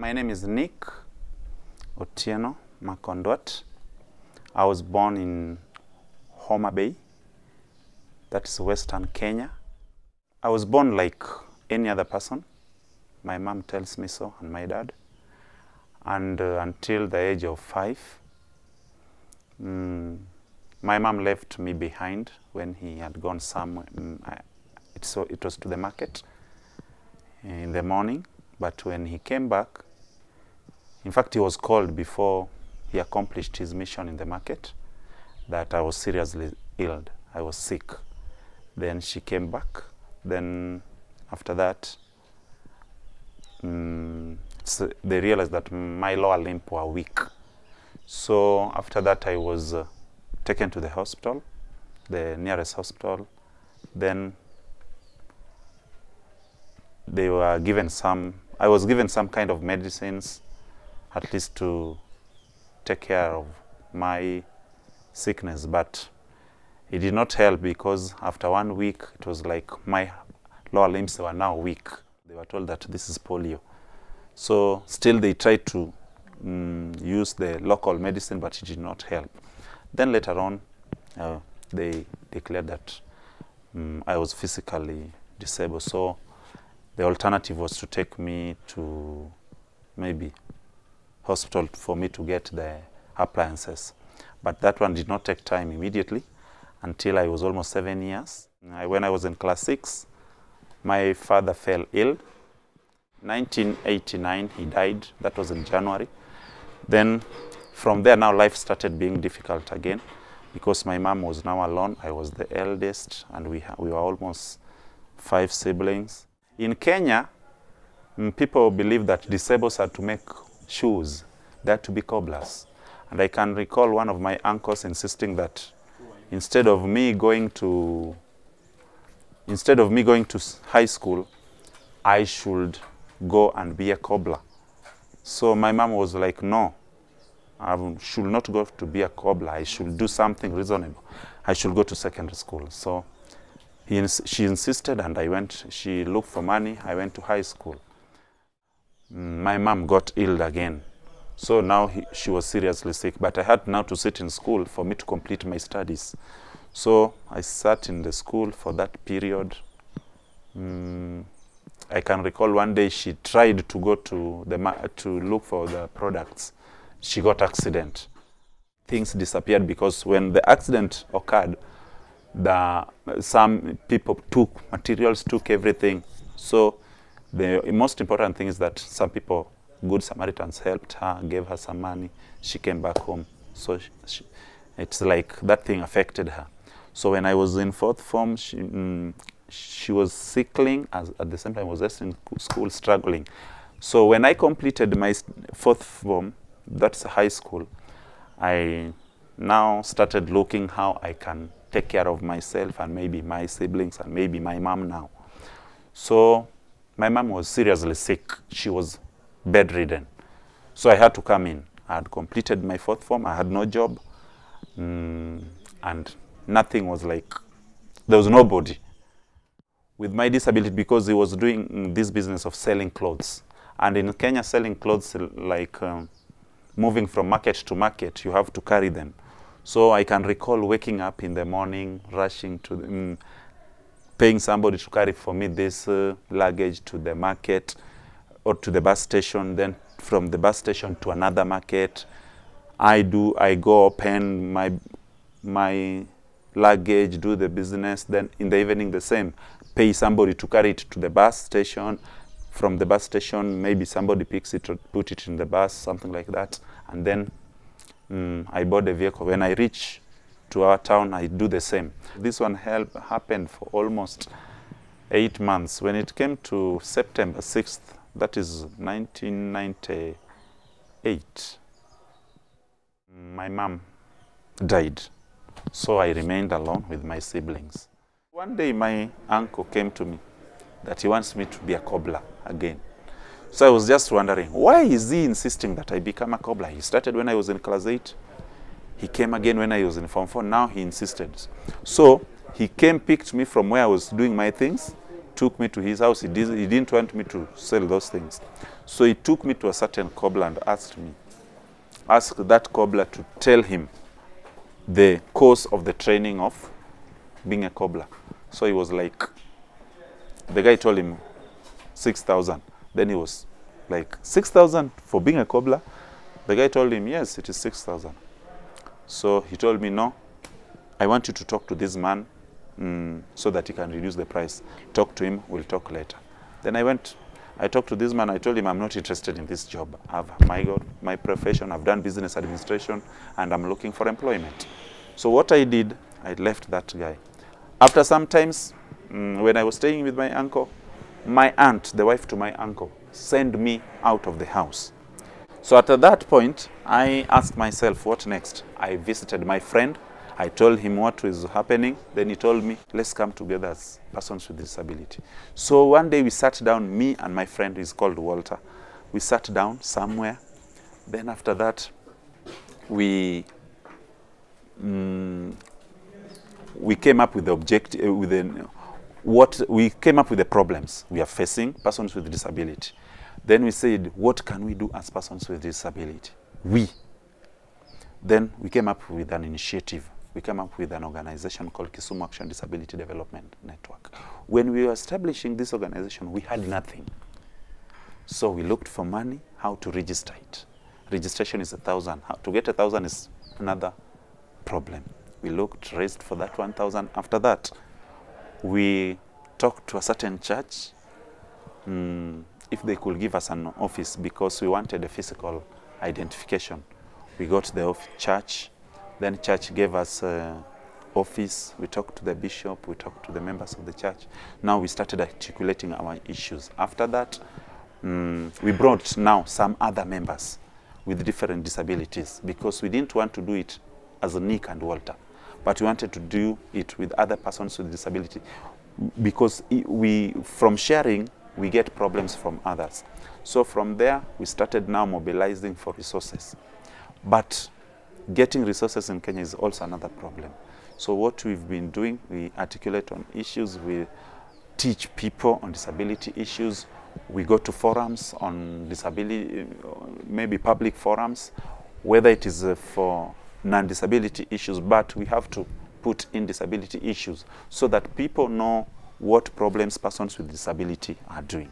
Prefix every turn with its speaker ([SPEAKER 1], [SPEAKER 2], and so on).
[SPEAKER 1] My name is Nick Ondwat. I was born in Homa Bay, that's Western Kenya. I was born like any other person. My mom tells me so, and my dad. And until the age of 5, my mom left me behind when he had gone somewhere. It was to the market in the morning, but when he came back, in fact, he was called before he accomplished his mission in the market that I was seriously ill. I was sick. Then she came back. Then after that, they realized that my lower limb were weak. So after that, I was taken to the hospital, the nearest hospital. Then they were given I was given some kind of medicines, at least to take care of my sickness, but it did not help because after 1 week, it was like my lower limbs were now weak. They were told that this is polio. So still they tried to use the local medicine, but it did not help. Then later on, they declared that I was physically disabled. So the alternative was to take me to maybe hospital for me to get the appliances. But that one did not take time immediately until I was almost 7 years. When I was in class 6, my father fell ill. 1989, he died. That was in January. Then from there, now life started being difficult again because my mom was now alone. I was the eldest, and we were almost 5 siblings. In Kenya, people believe that disabled are to make shoes. They had to be cobblers. And I can recall one of my uncles insisting that instead of me going to high school, I should go and be a cobbler. So my mom was like, no, I should not go to be a cobbler. I should do something reasonable. I should go to secondary school. So she insisted, and I went. She looked for money. I went to high school. My mom got ill again. So now she was seriously sick, but I had now to sit in school for me to complete my studies. So I sat in the school for that period. I can recall one day she tried to go to look for the products. She got accident. Things disappeared because when the accident occurred, some people took materials, took everything. So the most important thing is that some people, good Samaritans, helped her, gave her some money. She came back home. So it's like that thing affected her. So when I was in 4th form, she was sickling, at the same time I was just in school struggling. So when I completed my 4th form, that's high school, I now started looking how I can take care of myself and maybe my siblings and maybe my mom now. So my mom was seriously sick. She was bedridden. So I had to come in. I had completed my 4th form. I had no job. And nothing was like, there was nobody. With my disability, because he was doing this business of selling clothes. And in Kenya, selling clothes, like moving from market to market, you have to carry them. So I can recall waking up in the morning, rushing to paying somebody to carry for me this luggage to the market or to the bus station, then from the bus station to another market. I go open my luggage, do the business, then in the evening the same. Pay somebody to carry it to the bus station. From the bus station, maybe somebody picks it or put it in the bus, something like that. And then I bought a vehicle. When I reach to our town, I do the same. This one happened for almost 8 months. When it came to September 6th, that is 1998, my mom died. So I remained alone with my siblings. One day my uncle came to me that he wants me to be a cobbler again. So I was just wondering, why is he insisting that I become a cobbler? He started when I was in class 8. He came again when I was in Form 4. Now he insisted. So he came, picked me from where I was doing my things. took me to his house. He didn't want me to sell those things. So he took me to a certain cobbler and asked that cobbler to tell him the course of the training of being a cobbler. So he was like, the guy told him 6,000. Then he was like, 6,000 for being a cobbler? The guy told him, yes, it is 6,000. So he told me, no, I want you to talk to this man so that he can reduce the price. Talk to him, we'll talk later. Then I talked to this man, I told him I'm not interested in this job. I've my profession, I've done business administration, and I'm looking for employment. So what I did, I left that guy. After some times, when I was staying with my uncle, my aunt, the wife to my uncle, sent me out of the house. So at that point, I asked myself, what next? I visited my friend. I told him what was happening. Then he told me, let's come together as persons with disability. So one day we sat down, me and my friend, he's called Walter. We sat down somewhere. Then after that, we came up with the objective, we came up with the problems we are facing, persons with disability. Then we said, what can we do as persons with disability? Then we came up with an initiative. We came up with an organization called Kisumu Action Disability Development Network. When we were establishing this organization, we had nothing. So we looked for money, how to register it. Registration is 1,000. To get 1,000 is another problem. We raised for that 1,000. After that, we talked to a certain church if they could give us an office because we wanted a physical identification. We got the church, then church gave us office. We talked to the bishop, we talked to the members of the church. Now we started articulating our issues. After that, we brought now some other members with different disabilities because we didn't want to do it as Nick and Walter, but we wanted to do it with other persons with disability because from sharing, we get problems from others. So from there, we started now mobilizing for resources. But getting resources in Kenya is also another problem. So what we've been doing, we articulate on issues, we teach people on disability issues, we go to forums on disability, maybe public forums, whether it is for non-disability issues, but we have to put in disability issues so that people know what problems persons with disability are doing.